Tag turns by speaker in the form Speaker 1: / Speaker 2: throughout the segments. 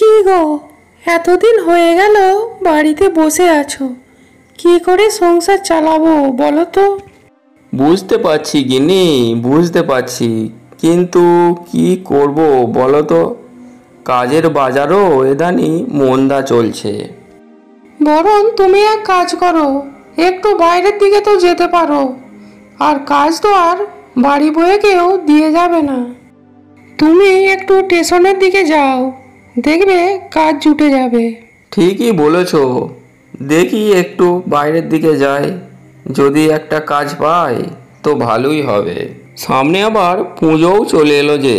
Speaker 1: কি গো, এতদিন হয়ে গেল বাড়িতে বসে আছো, কি করে সংসার চালাবো বলো তো?
Speaker 2: বুঝতে পারছি গিন্নি, বুঝতে পারছি, কিন্তু কি করব বলো তো। কাজের বাজারও এদানি মন্দা চলছে।
Speaker 1: বরং তুমি এক কাজ করো, একটু বাইরের দিকে তো যেতে পারো। আর কাজ তো আর বাড়ি বয়ে কেউ দিয়ে যাবে না। তুমি একটু স্টেশনের দিকে যাও, দেখবে কাজ জুটে যাবে।
Speaker 2: ঠিকই বলেছ, দেখি একটু বাইরের দিকে যাই, যদি একটা কাজ পাই তো ভালোই হবে। সামনে আবার পুজোও চলে এলো যে,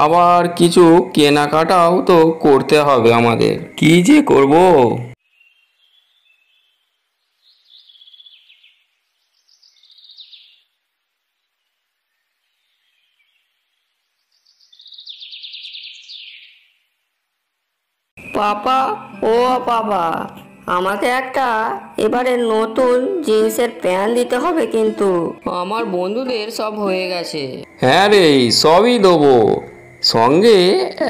Speaker 2: আবার কিছু কেনাকাটাও তো করতে হবে আমাদের, কি যে করব।
Speaker 3: পাপা, ও পাপা, আমাকে একটা এবারে নতুন জিন্সের প্যান্ট দিতে হবে কিন্তু। আমার বন্ধুদের সব হয়ে গেছে।
Speaker 2: হ্যাঁ রে, সবই দেবো, সঙ্গে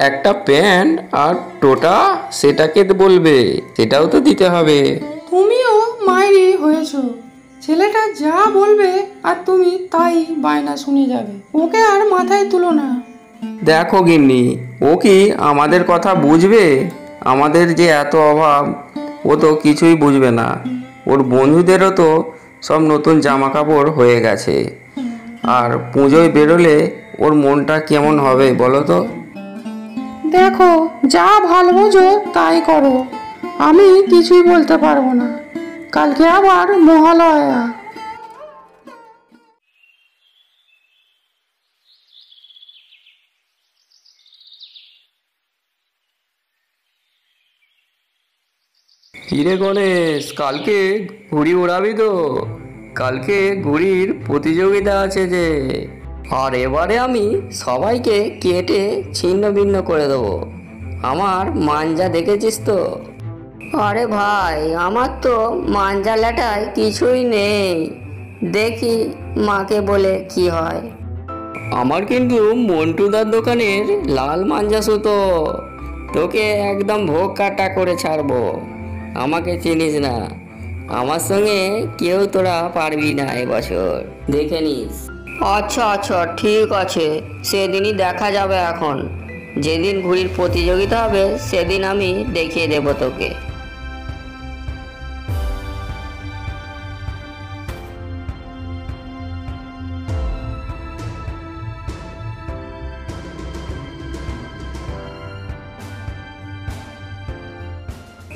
Speaker 2: একটা প্যান্ট আর টোটা সেটাকে বলবে, সেটাও তো দিতে হবে।
Speaker 1: তুমিও মায়েরই হয়েছো, ছেলেটা যা বলবে আর তুমি তাই বায়না শুনে যাবে, ওকে আর মাথায় তুলো না।
Speaker 2: দেখো গিন্নি, ও কি আমাদের কথা বুঝবে? আমাদের যে এত অভাব, ও তো কিছুই বুঝবে না। ওর বন্ধুদেরও তো সব নতুন জামা কাপড় হয়ে গেছে, আর পুজোয় বেরোলে ওর মনটা কেমন হবে বলো তো।
Speaker 1: দেখো, যা ভালো বোঝো তাই করো, আমি কিছুই বলতে পারবো না। কালকে আবার মহালয়া।
Speaker 2: হিরে গণেশ, কালকে ঘুড়ি ওড়াবি তো? কালকে ঘুড়ির প্রতিযোগিতা আছে যে, আর এবারে আমি সবাইকে কেটে ছিন্ন ভিন্ন করে দেবো। আমার মাঞ্জা দেখেছিস তো?
Speaker 3: আরে ভাই, আমার তো মাঞ্জা ল্যাটায় কিছুই নেই, দেখি মাকে বলে কি হয়।
Speaker 2: আমার কিন্তু মন্টুদার দোকানের লাল মাঞ্জা সুতো, তোকে একদম ভোগ কাটা করে ছাড়বো। আমাকে চিনিস না, আমার সঙ্গে কেউ তোরা পারবি না এবছর, দেখে নিস। আচ্ছা আচ্ছা, ঠিক আছে, সেদিনই দেখা যাবে। এখন যেদিন ঘুড়ির প্রতিযোগিতা হবে সেদিন আমি দেখিয়ে দেবো তোকে।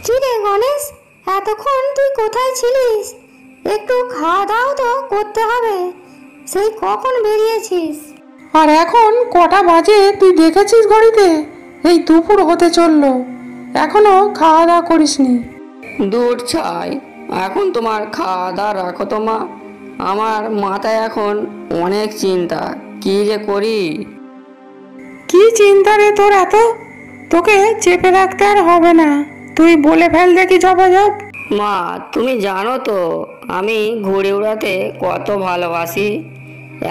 Speaker 4: কি রে গণেশ, এতক্ষণ তুই কোথায় ছিলিস? একটু খাওয়া দাওয়া তো করতে হবে, সেই কখন বেরিয়েছিস?
Speaker 1: আর এখন কটা বাজে তুই দেখেছিস ঘড়িতে? এই দুপুর হতে চললো, এখনো খাওয়া দাওয়া করিসনি।
Speaker 3: দূর ছাই, এখন তোমার খাওয়া দাওয়া রাখো তো মা। আমার মাথায় এখন অনেক চিন্তা, কি যে করি।
Speaker 1: কি চিন্তা রে তোর এত? তোকে চেপে রাখতে আর হবে না, তুই বলে ফেল দেখি ঝপাঝপ।
Speaker 3: মা, তুমি জানো তো আমি ঘুড়ি উড়াতে কত ভালোবাসি।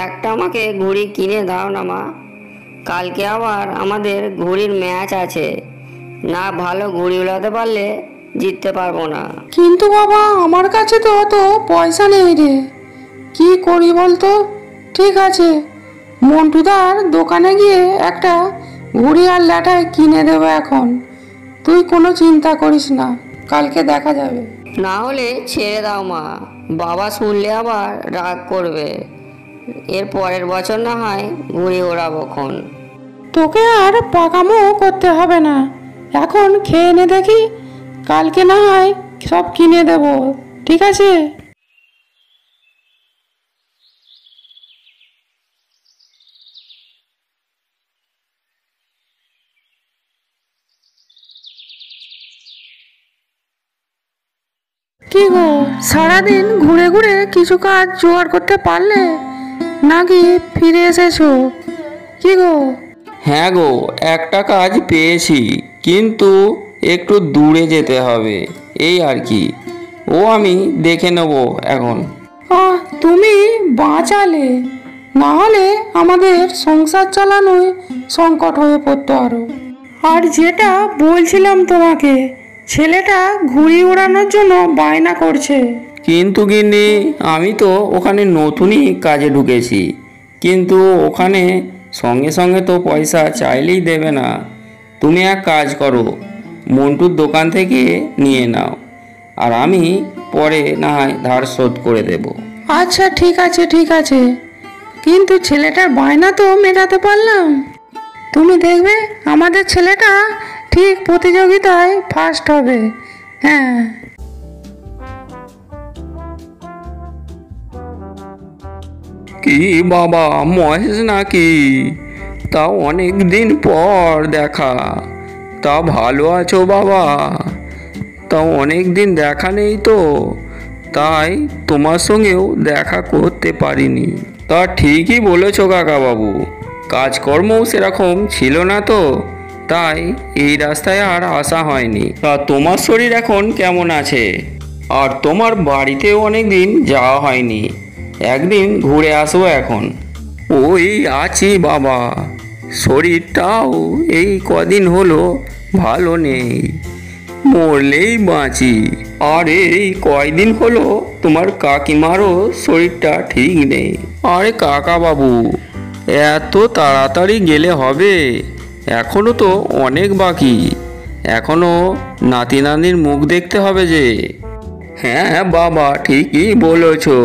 Speaker 3: একটা আমাকে ঘুড়ি কিনে দাও না মা। কালকে আবার আমাদের ঘুড়ির ম্যাচ আছে, না ভালো ঘুড়ি উড়াতে পারলে জিততে পারবো না।
Speaker 1: কিন্তু বাবা, আমার কাছে তো অত পয়সা নেই রে, কি করি বলতো? ঠিক আছে, মন্টুদার দোকানে গিয়ে একটা ঘুড়ি আর ল্যাটাই কিনে দেবো এখন। তুই কোনো চিন্তা করিস না, কালকে দেখা যাবে।
Speaker 3: না হলে ছেড়ে দাও মা, বাবা শুনলে আবার রাগ করবে। এর পরের বছর না হয় ঘুড়ি ওড়াবো খন।
Speaker 1: তোকে আর পাকামো করতে হবে না, এখন খেয়ে নে দেখি, কালকে না হয় সব কিনে দেবো, ঠিক আছে? কি গো, সারাদিন ঘুরে ঘুরে কিছু কাজ জোগাড় করতে পারলে নাকি ফিরে এসেছো? কি গো?
Speaker 2: হ্যাঁ গো, একটা কাজ পেয়েছি, কিন্তু একটু দূরে যেতে হবে, এই আর কি। ও আমি দেখে নেব এখন।
Speaker 1: তুমি বাঁচালে, না হলে আমাদের সংসার চালানোয় সংকট হয়ে পড়তো আরো। আর যেটা বলছিলাম তোমাকে, ছেলেটা ঘুড়ি ওড়ানোর জন্য বায়না করছে।
Speaker 2: কিন্তু গিন্নি, আমি তো ওখানে নতুনই কাজে ঢুকেছি, কিন্তু ওখানে সঙ্গে সঙ্গে তো পয়সা চাইলেই দেবে না। তুমি এক কাজ করো, মন্টুর দোকান থেকে নিয়ে নাও, আর আমি পরে না হয় ধার শোধ করে দেব।
Speaker 1: আচ্ছা ঠিক আছে ঠিক আছে, কিন্তু ছেলেটার বায়না তো মেটাতে পারলাম। তুমি দেখবে আমাদের ছেলেটা ঠিক প্রতিযোগিতায় ফার্স্ট হবে। হ্যাঁ।
Speaker 2: কি বাবা, মহেশ নাকি? তা অনেক দিন পর দেখা। তা ভালো আছো বাবা? তা অনেক দিন দেখা নেই তো, তাই তোমার সঙ্গেও দেখা করতে পারিনি। তা ঠিকই বলেছো কাকা বাবু, কাজকর্মও সেরকম ছিল না তো, তাই এই রাস্তায় আর আসা হয়নি। তা তোমার শরীর এখন কেমন আছে? আর তোমার বাড়িতেও অনেক দিন যাওয়া হয়নি, একদিন ঘুরে আসবো এখন। ওই আছি বাবা, শরীরটাও এই কদিন হলো ভালো নেই, মরলেই বাঁচি। আর এই কয়দিন হলো তোমার কাকিমারও শরীরটা ঠিক নেই। আরে কাকা বাবু, এত তাড়াতাড়ি গেলে হবে? এখনো তো অনেক বাকি, এখনো নাতি নানির মুখ দেখতে হবে যে। হ্যাঁ বাবা, ঠিকই বলেছো।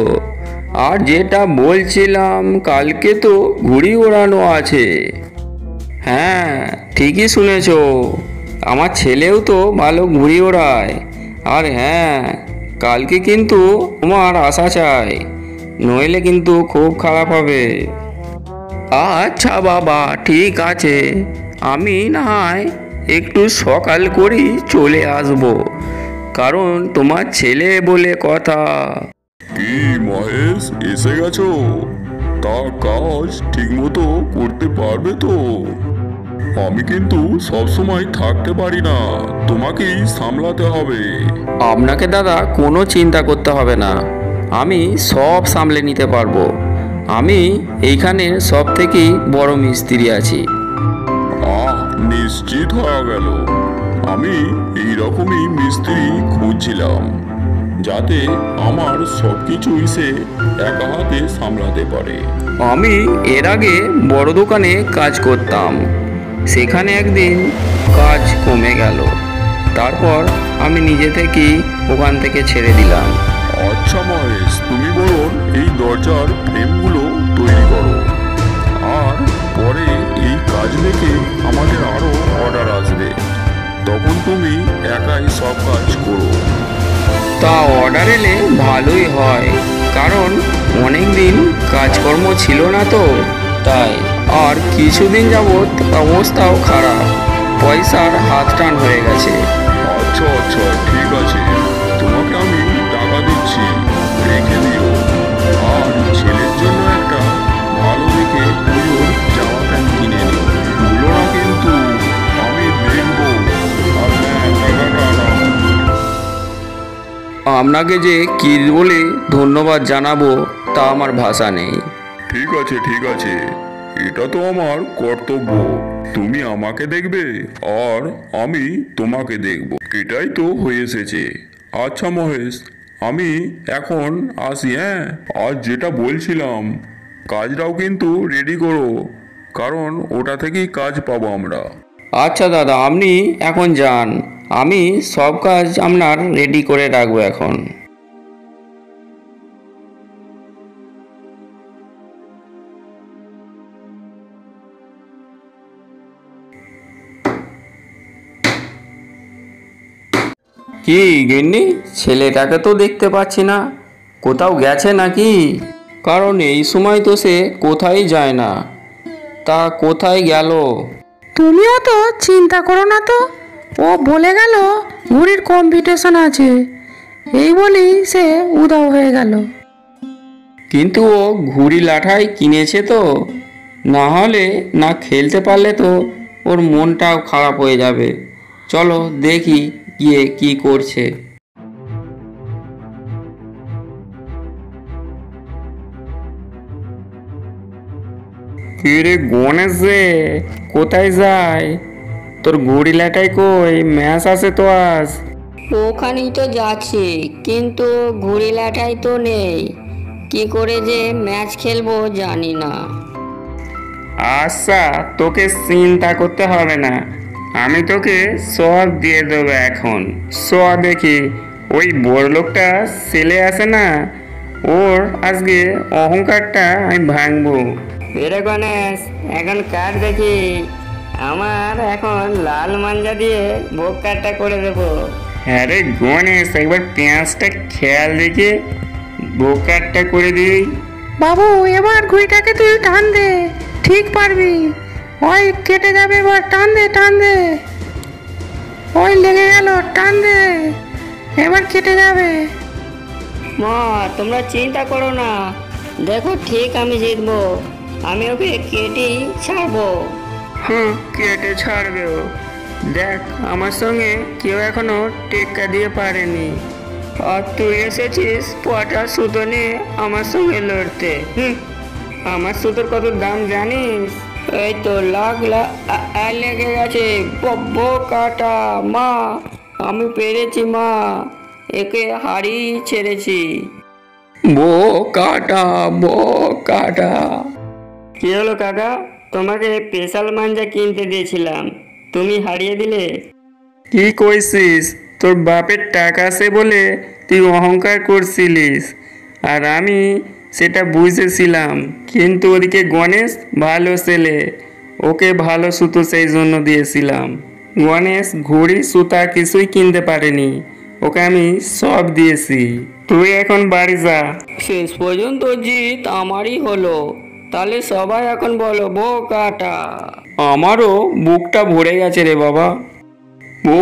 Speaker 2: আর যেটা বলছিলাম, কালকে তো ঘুড়ি ওড়ানো আছে। হ্যাঁ ঠিকই শুনেছ, আমার ছেলেও তো ভালো ঘুড়ি ওড়ায়। আর হ্যাঁ, কালকে কিন্তু তোমার আসা চাই, নইলে কিন্তু খুব খারাপ হবে। আচ্ছা বাবা ঠিক আছে, আমি না হয় একটু সকাল করেই চলে আসবো, কারণ তোমার ছেলে বলে কথা।
Speaker 5: কি মহেশ, এসে গেছো? তা কাজ ঠিক মতো করতে পারবে তো? আমি কিন্তু সবসময় থাকতে পারি না, তোমাকেই সামলাতে হবে।
Speaker 2: আপনাকে দাদা কোনো চিন্তা করতে হবে না, আমি সব সামলে নিতে পারবো। আমি এইখানে সব থেকেই বড় মিস্ত্রি আছি।
Speaker 5: নিশ্চিত হয়ে গেল। আমি এইরকমই মিস্ত্রি খুঁজছিলাম, যাতে আমার সবকিছুই সে একা হাতে সামলাতে পারে।
Speaker 2: আমি এর আগে বড় দোকানে কাজ করতাম, সেখানে একদিন কাজ কমে গেল, তারপর আমি নিজে থেকেই ওখান থেকে ছেড়ে দিলাম।
Speaker 5: আচ্ছা মহেশ, তুমি বরং এই দরজার ফ্রেমগুলো তৈরি করো, আর পরে এই কাজ দেখে আমাদের আরো অর্ডার আসবে, তখন তুমি একাই সব কাজ করো।
Speaker 2: তা অর্ডার এলে ভালোই হয়, কারণ অনেক দিন কাজকর্ম ছিল না তো, তাই। আর কিছুদিন যাবৎ অবস্থাও খারাপ, পয়সার হাত টান হয়ে গেছে।
Speaker 5: আচ্ছা আচ্ছা ঠিক আছে, তোমাকে আমি টাকা দিচ্ছি, রেখে দিও। আর ছেলের জন্য একটা ভালো দেখে পুজোর জামা প্যান্ট কিনে নিও, ভুলো না কিন্তু, আমি দেখবো। আর হ্যাঁ, টাকাটা নাও।
Speaker 2: আপনাকে যে কি বলে ধন্যবাদ জানাবো তা আমার ভাষা নেই।
Speaker 5: ঠিক আছে ঠিক আছে, এটা তো আমার কর্তব্য, তুমি আমাকে দেখবে আর আমি তোমাকে দেখব, এটাই তো হয়ে এসেছে। আচ্ছা মহেশ, আমি এখন আসি। হ্যাঁ, আর যেটা বলছিলাম, কাজটাও কিন্তু রেডি করো, কারণ ওটা থেকেই কাজ পাবো আমরা।
Speaker 2: আচ্ছা দাদা, আপনি এখন যান, আমি সব কাজ আপনার রেডি করে রাখবো এখন। কি গিন্নি, ছেলেটাকে তো দেখতে পাচ্ছি না, কোথাও গেছে নাকি? কারণ এই সময় তো সে কোথায় যায় না, তা কোথায় গেল?
Speaker 1: তুমিও তো চিন্তা করো না তো, ও বলে গেল ঘুড়ির কম্পিটিশন আছে, এই বলেই সে উধাও হয়ে গেল।
Speaker 2: কিন্তু ও ঘুড়ি লাঠাই কিনেছে তো, না হলে না খেলতে পারলে তো ওর মনটাও খারাপ হয়ে যাবে। চলো দেখি গিয়ে কি করছে। কে রে গণেশ রে, কোথায় যায়?
Speaker 6: তোর ঘুড়ি ল্যাটাই কই, ম্যাচ আছে তো আজ।
Speaker 3: ওখানেই তো যাচ্ছি, কিন্তু ঘুড়ি লাটাই তো নেই। কি করে যে ম্যাচ খেলবো জানি না।
Speaker 6: আচ্ছা, তোকে চিন্তা করতে হবে না, আমি তোকে সব দিয়ে দেবো এখন। দেখি ওই বড় লোকটা ছেলে আছে না, ওর আজকে অহংকারটা আমি ভাঙবো।
Speaker 3: এরে গণেশ, এখন কাট দেখি। আমার এখন লাল মাঞ্জা দিয়ে ভোগ কাটটা করে দেবো।
Speaker 6: আরে গণেশ, একবার পেঁয়াজটা খেয়াল দেখে বোকারটা করে দিই।
Speaker 1: বাবু এবার ঘুড়িটাকে তুই টান দে, ঠিক পারবি। ওই কেটে যাবে, এবার টান দে টান দে। ওই লেগে গেল, টান দে, এবার কেটে যাবে।
Speaker 3: মা, তোমরা চিন্তা করো না, দেখো ঠিক আমি জিতবো। আমি ওকে কেটেই ছাড়বো।
Speaker 6: কেটে ছাড়বে ও। দেখ, আমার সঙ্গে কেউ এখনো টেক্কা দিয়ে পারেনি, আর তুই এসেছিস পটা সুতো নিয়ে আমার সঙ্গে লড়তে। আমার সুতোর কত দাম জানিস?
Speaker 3: এই তো লেগে গেছে। বব্বো কাটা মা, আমি পেরেছি মা, একে হাড়ি ছেড়েছি।
Speaker 6: বো কাটা।
Speaker 3: কি হলো কাকা? তোমাকে স্পেশাল মাঞ্জা কিনতে দিয়েছিলাম, তুমি হারিয়ে দিলে।
Speaker 6: কি কইছিস? তোর বাপের টাকা আছে বলে তুই অহংকার করছিলিস, আর আমি সেটা বুঝেছিলাম। কিন্তু ওদিকে গণেশ ভালো ছেলে, ওকে ভালো সুতো সেই জন্য দিয়েছিলাম। গণেশ ঘড়ি সুতা কিছুই কিনতে পারেনি, ওকে আমি সব দিয়েছি। তুই এখন বাড়ি যা।
Speaker 3: শেষ পর্যন্ত জিত আমারই হলো। তাহলে সবাই এখন বলো বো কাটা।
Speaker 6: আমারও বুকটা ভরে গেছে রে বাবা। ও